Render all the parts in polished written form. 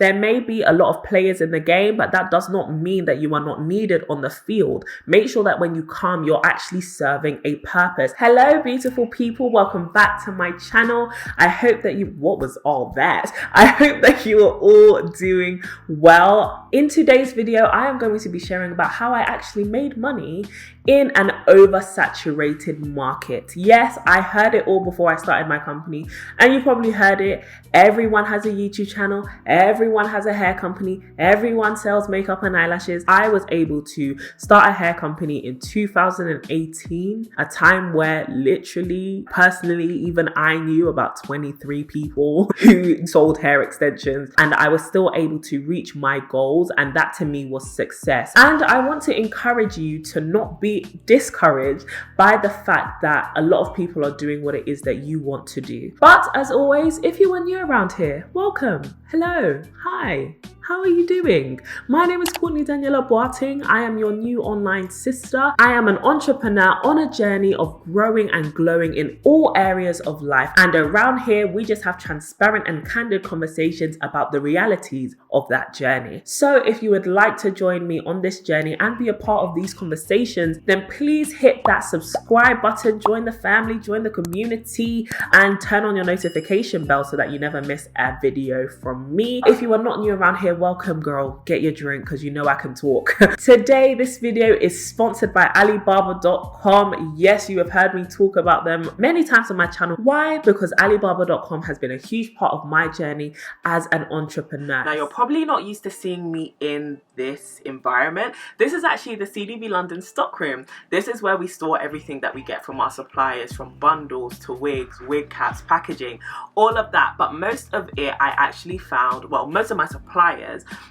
There may be a lot of players in the game, but that does not mean that you are not needed on the field. Make sure that when you come, you're actually serving a purpose. Hello, beautiful people. Welcome back to my channel. I hope that what was all that? I hope that you are all doing well. In today's video, I am going to be sharing about how I actually made money in an oversaturated market. Yes, I heard it all before I started my company, and you probably heard it. Everyone has a YouTube channel, everyone has a hair company, everyone sells makeup and eyelashes. I was able to start a hair company in 2018, a time where literally, personally, even I knew about 23 people who sold hair extensions, and I was still able to reach my goals, and that to me was success. And I want to encourage you to not be discouraged by the fact that a lot of people are doing what it is that you want to do. But as always, if you are new around here, welcome, hello, hi. How are you doing? My name is Courtney Daniela Boating. I am your new online sister. I am an entrepreneur on a journey of growing and glowing in all areas of life. And around here, we just have transparent and candid conversations about the realities of that journey. So if you would like to join me on this journey and be a part of these conversations, then please hit that subscribe button, join the family, join the community, and turn on your notification bell so that you never miss a video from me. If you are not new around here, welcome, girl. Get your drink because you know I can talk. Today, this video is sponsored by Alibaba.com. Yes, you have heard me talk about them many times on my channel. Why? Because Alibaba.com has been a huge part of my journey as an entrepreneur. Now, you're probably not used to seeing me in this environment. This is actually the CDB London stockroom. This is where we store everything that we get from our suppliers, from bundles to wigs, wig caps, packaging, all of that. But most of it I actually found, well, most of my suppliers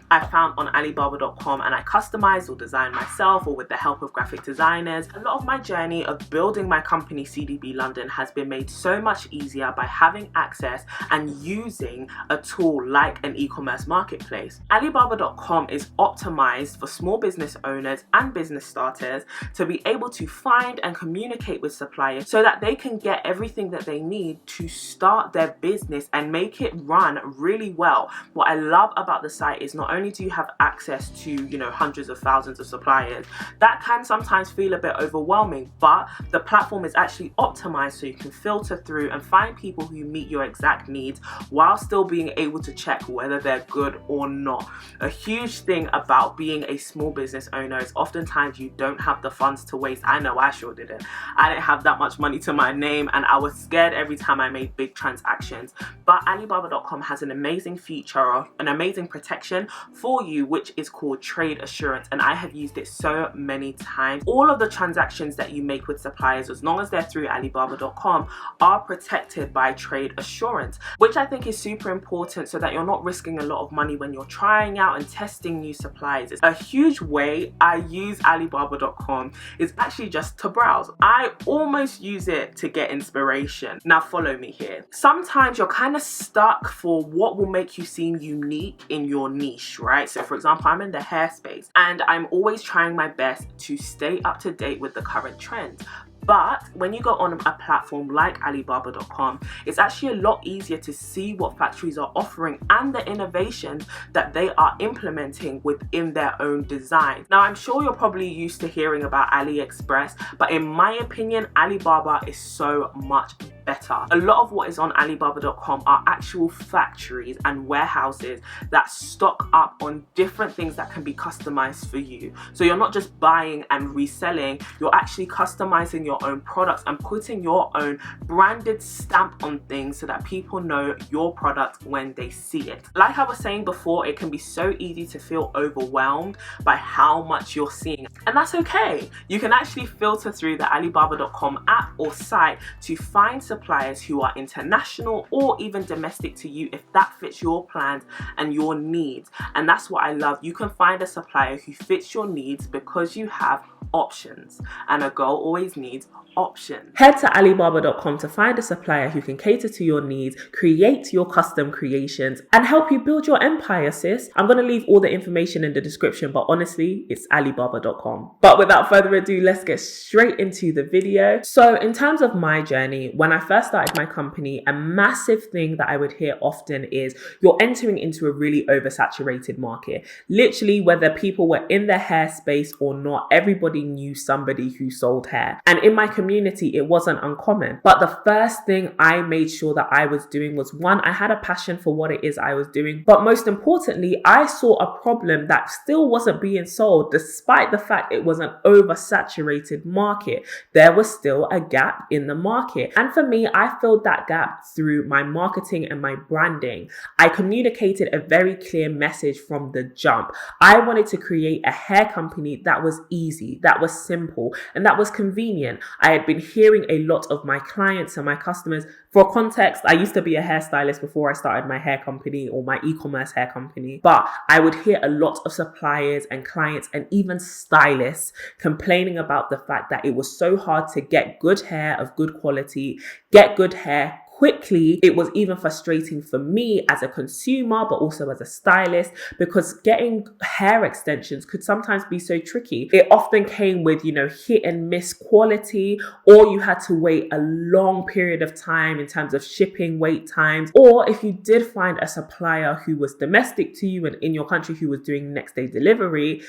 I found on Alibaba.com, and I customized or designed myself or with the help of graphic designers. A lot of my journey of building my company CDB London has been made so much easier by having access and using a tool like an e-commerce marketplace. Alibaba.com is optimized for small business owners and business starters to be able to find and communicate with suppliers so that they can get everything that they need to start their business and make it run really well. What I love about the site is not only do you have access to, you know, hundreds of thousands of suppliers, that can sometimes feel a bit overwhelming, but the platform is actually optimized so you can filter through and find people who meet your exact needs while still being able to check whether they're good or not. A huge thing about being a small business owner is oftentimes you don't have the funds to waste. I know I sure didn't. I didn't have that much money to my name, and I was scared every time I made big transactions. But Alibaba.com has an amazing feature, an amazing protection for you, which is called trade assurance, and I have used it so many times. All of the transactions that you make with suppliers, as long as they're through Alibaba.com, are protected by trade assurance, which I think is super important so that you're not risking a lot of money when you're trying out and testing new supplies. It's a huge way I use Alibaba.com is actually just to browse. I almost use it to get inspiration. Now follow me here. Sometimes you're kind of stuck for what will make you seem unique in your niche, right? So for example, I'm in the hair space and I'm always trying my best to stay up to date with the current trends. But when you go on a platform like Alibaba.com, it's actually a lot easier to see what factories are offering and the innovations that they are implementing within their own design. Now, I'm sure you're probably used to hearing about AliExpress, but in my opinion, Alibaba is so much better. A lot of what is on Alibaba.com are actual factories and warehouses that stock up on different things that can be customized for you. So you're not just buying and reselling, you're actually customizing your own products and putting your own branded stamp on things so that people know your product when they see it. Like I was saying before, it can be so easy to feel overwhelmed by how much you're seeing, and that's okay. You can actually filter through the Alibaba.com app or site to find suppliers who are international or even domestic to you if that fits your plans and your needs. And that's what I love. You can find a supplier who fits your needs because you have options, and a girl always needs options. Head to Alibaba.com to find a supplier who can cater to your needs, create your custom creations, and help you build your empire, sis. I'm going to leave all the information in the description, but honestly, it's Alibaba.com. But without further ado, let's get straight into the video. So in terms of my journey, when I first started my company, a massive thing that I would hear often is you're entering into a really oversaturated market. Literally, whether people were in the hair space or not, everybody knew somebody who sold hair. And in my community, it wasn't uncommon. But the first thing I made sure that I was doing was, one, I had a passion for what it is I was doing. But most importantly, I saw a problem that still wasn't being solved, despite the fact it was an oversaturated market. There was still a gap in the market. And for me, I filled that gap through my marketing and my branding. I communicated a very clear message from the jump. I wanted to create a hair company that was easy, that was simple, and that was convenient. I had been hearing a lot of my clients and my customers. For context, I used to be a hairstylist before I started my hair company or my e-commerce hair company, but I would hear a lot of suppliers and clients and even stylists complaining about the fact that it was so hard to get good hair of good quality, get good hair quickly. It was even frustrating for me as a consumer, but also as a stylist, because getting hair extensions could sometimes be so tricky. It often came with, hit and miss quality, or you had to wait a long period of time in terms of shipping wait times. Or if you did find a supplier who was domestic to you and in your country who was doing next day delivery,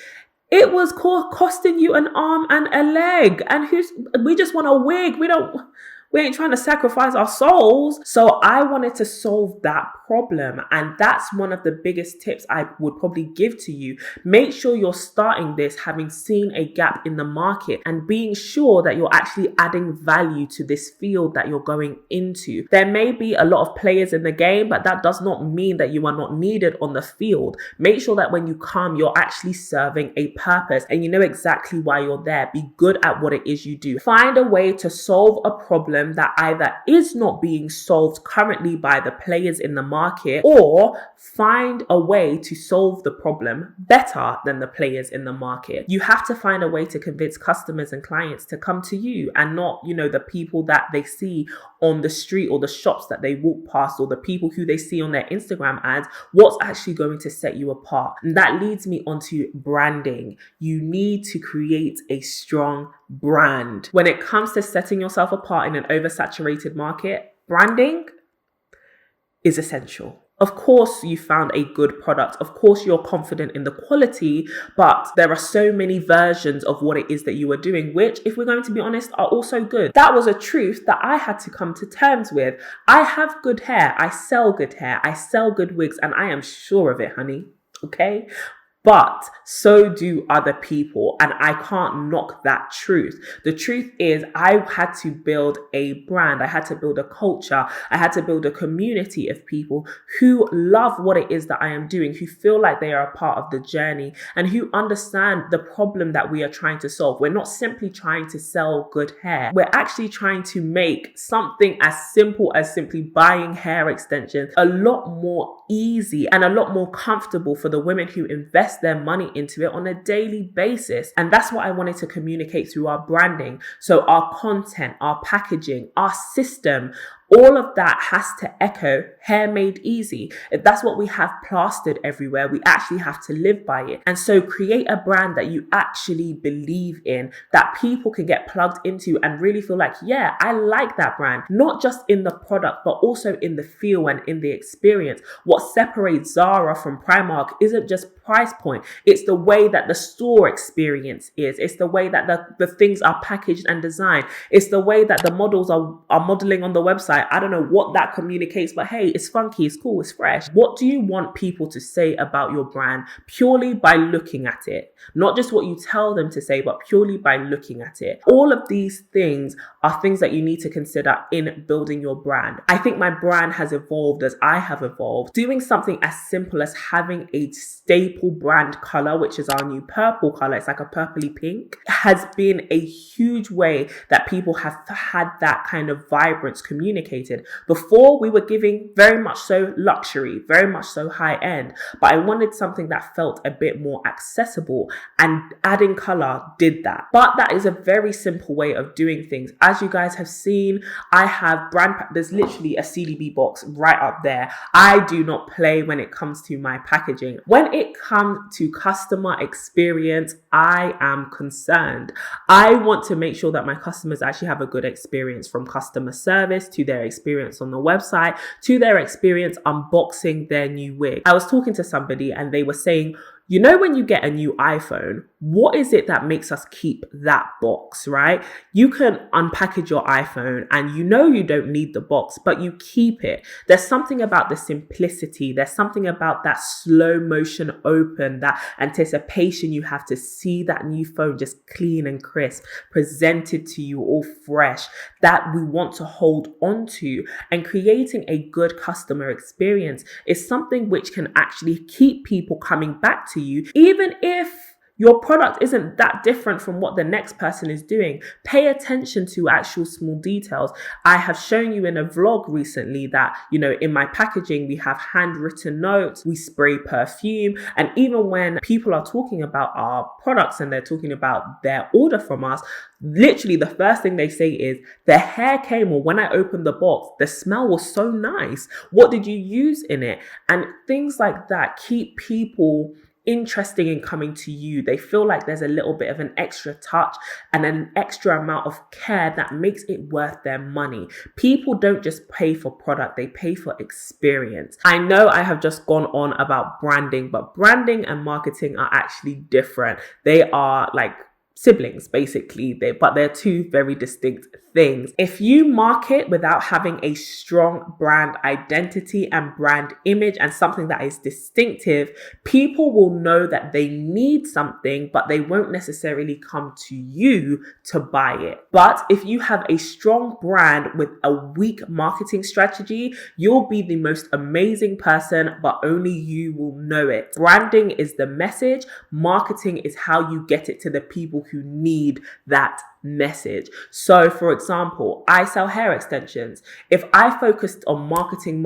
it was costing you an arm and a leg. And we just want a wig. We ain't trying to sacrifice our souls. So I wanted to solve that problem. And that's one of the biggest tips I would probably give to you. Make sure you're starting this having seen a gap in the market and being sure that you're actually adding value to this field that you're going into. There may be a lot of players in the game, but that does not mean that you are not needed on the field. Make sure that when you come, you're actually serving a purpose and you know exactly why you're there. Be good at what it is you do. Find a way to solve a problem that either is not being solved currently by the players in the market, or find a way to solve the problem better than the players in the market. You have to find a way to convince customers and clients to come to you and not, the people that they see on the street or the shops that they walk past or the people who they see on their Instagram ads. What's actually going to set you apart? And that leads me onto branding. You need to create a strong brand. When it comes to setting yourself apart in an oversaturated market, branding is essential. Of course, you found a good product. Of course, you're confident in the quality, but there are so many versions of what it is that you are doing, which, if we're going to be honest, are also good. That was a truth that I had to come to terms with. I have good hair. I sell good hair. I sell good wigs, and I am sure of it, honey. Okay? But so do other people, and I can't knock that truth. The truth is, I had to build a brand. I had to build a culture. I had to build a community of people who love what it is that I am doing, who feel like they are a part of the journey, and who understand the problem that we are trying to solve. We're not simply trying to sell good hair. We're actually trying to make something as simple as simply buying hair extensions a lot more easy and a lot more comfortable for the women who invest their money into it on a daily basis. And that's what I wanted to communicate through our branding. So our content, our packaging, our system, all of that has to echo hair made easy. If that's what we have plastered everywhere, we actually have to live by it. And so create a brand that you actually believe in, that people can get plugged into and really feel like, yeah, I like that brand. Not just in the product, but also in the feel and in the experience. What separates Zara from Primark isn't just price point. It's the way that the store experience is. It's the way that the things are packaged and designed. It's the way that the models are modeling on the website. I don't know what that communicates, but hey, it's funky, it's cool, it's fresh. What do you want people to say about your brand purely by looking at it? Not just what you tell them to say, but purely by looking at it. All of these things are things that you need to consider in building your brand. I think my brand has evolved as I have evolved. Doing something as simple as having a staple brand color, which is our new purple color, it's like a purpley pink, has been a huge way that people have had that kind of vibrance communicated. sophisticated. Before, we were giving very much so luxury, very much so high end, but I wanted something that felt a bit more accessible, and adding color did that. But that is a very simple way of doing things. As you guys have seen, I have there's literally a CDB box right up there. I do not play when it comes to my packaging. When it comes to customer experience, I am concerned. I want to make sure that my customers actually have a good experience, from customer service to their experience on the website to their experience unboxing their new wig. I was talking to somebody and they were saying, you know, when you get a new iPhone, what is it that makes us keep that box, right? You can unpackage your iPhone and you know you don't need the box, but you keep it. There's something about the simplicity. There's something about that slow motion open, that anticipation you have to see that new phone just clean and crisp, presented to you all fresh, that we want to hold on to. And creating a good customer experience is something which can actually keep people coming back to you, even if your product isn't that different from what the next person is doing. Pay attention to actual small details. I have shown you in a vlog recently that, you know, in my packaging, we have handwritten notes, we spray perfume. And even when people are talking about our products and they're talking about their order from us, literally the first thing they say is, the hair came, or when I opened the box, the smell was so nice. What did you use in it? And things like that keep people interesting in coming to you. They feel like there's a little bit of an extra touch and an extra amount of care that makes it worth their money. People don't just pay for product, they pay for experience. I know I have just gone on about branding, but branding and marketing are actually different. They are like siblings, basically, but they're two very distinct things. If you market without having a strong brand identity and brand image and something that is distinctive, people will know that they need something, but they won't necessarily come to you to buy it. But if you have a strong brand with a weak marketing strategy, you'll be the most amazing person, but only you will know it. Branding is the message. Marketing is how you get it to the people who need that message. So for example, I sell hair extensions. If I focused on marketing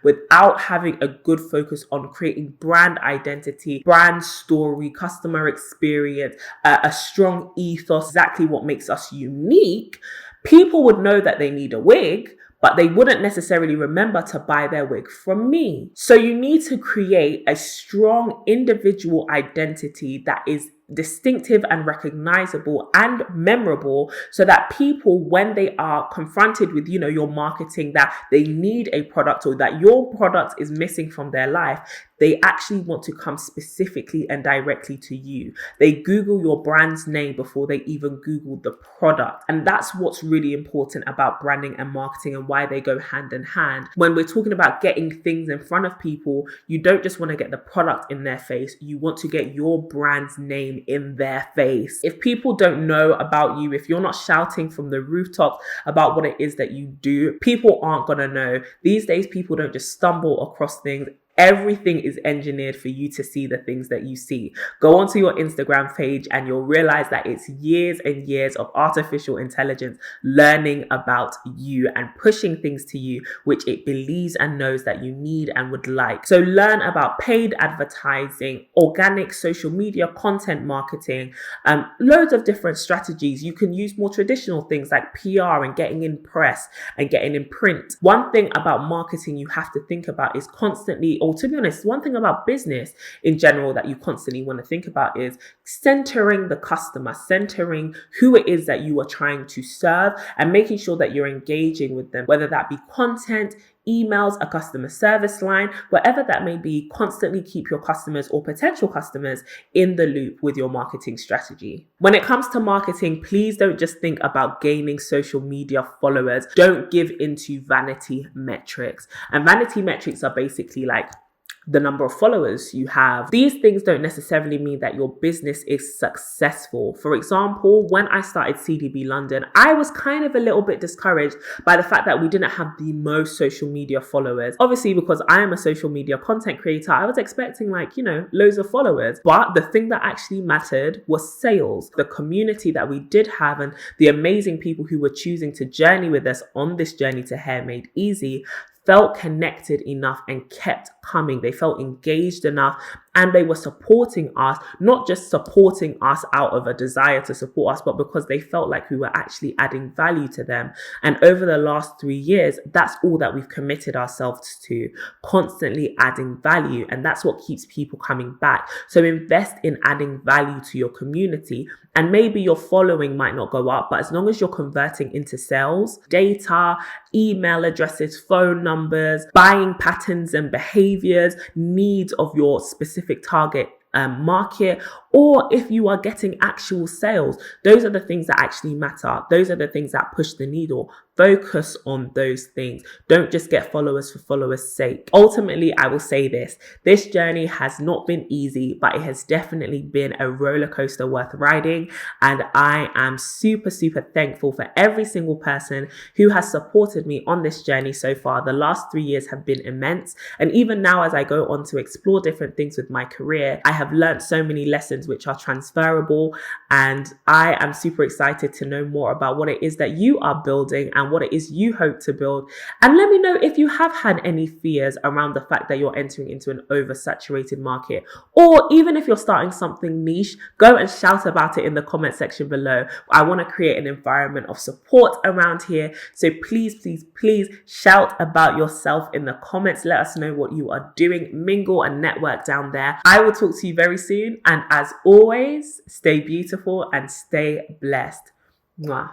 without having a good focus on creating brand identity, brand story, customer experience, a strong ethos, exactly what makes us unique, people would know that they need a wig, but they wouldn't necessarily remember to buy their wig from me. So you need to create a strong individual identity that is distinctive and recognizable and memorable, so that people, when they are confronted with, you know, your marketing, that they need a product or that your product is missing from their life, they actually want to come specifically and directly to you. They Google your brand's name before they even Google the product. And that's what's really important about branding and marketing and why they go hand in hand. When we're talking about getting things in front of people, you don't just want to get the product in their face. You want to get your brand's name in their face. If people don't know about you, if you're not shouting from the rooftops about what it is that you do, people aren't going to know. These days, people don't just stumble across things. Everything is engineered for you to see the things that you see. Go onto your Instagram page and you'll realize that it's years and years of artificial intelligence learning about you and pushing things to you which it believes and knows that you need and would like. So learn about paid advertising, organic social media content marketing, loads of different strategies. You can use more traditional things like PR and getting in press and getting in print. One thing about marketing you have to think about is constantly, or to be honest, one thing about business in general that you constantly want to think about is centering the customer, centering who it is that you are trying to serve, and making sure that you're engaging with them, whether that be content, emails, a customer service line, whatever that may be. Constantly keep your customers or potential customers in the loop with your marketing strategy. When it comes to marketing, please don't just think about gaining social media followers. Don't give into vanity metrics. And vanity metrics are basically like the number of followers you have. These things don't necessarily mean that your business is successful. For example, when I started CDB London, I was kind of a little bit discouraged by the fact that we didn't have the most social media followers. Obviously, because I am a social media content creator, I was expecting loads of followers. But the thing that actually mattered was sales. The community that we did have and the amazing people who were choosing to journey with us on this journey to Hair Made Easy felt connected enough and kept coming. They felt engaged enough and they were supporting us, not just supporting us out of a desire to support us, but because they felt like we were actually adding value to them. And over the last 3 years, that's all that we've committed ourselves to, constantly adding value. And that's what keeps people coming back. So invest in adding value to your community. And maybe your following might not go up, but as long as you're converting into sales, data, email addresses, phone numbers, buying patterns and behaviors, needs of your specific target market, or if you are getting actual sales, those are the things that actually matter. Those are the things that push the needle. Focus on those things. Don't just get followers for followers' sake. Ultimately, I will say this journey has not been easy, but it has definitely been a roller coaster worth riding. And I am super, super thankful for every single person who has supported me on this journey so far. The last 3 years have been immense. And even now, as I go on to explore different things with my career, I have learned so many lessons which are transferable. And I am super excited to know more about what it is that you are building and what it is you hope to build. And let me know if you have had any fears around the fact that you're entering into an oversaturated market, or even if you're starting something niche, go and shout about it in the comment section below. I want to create an environment of support around here. So please, please, please shout about yourself in the comments. Let us know what you are doing. Mingle and network down there. I will talk to you very soon. And as always, stay beautiful and stay blessed. Mwah.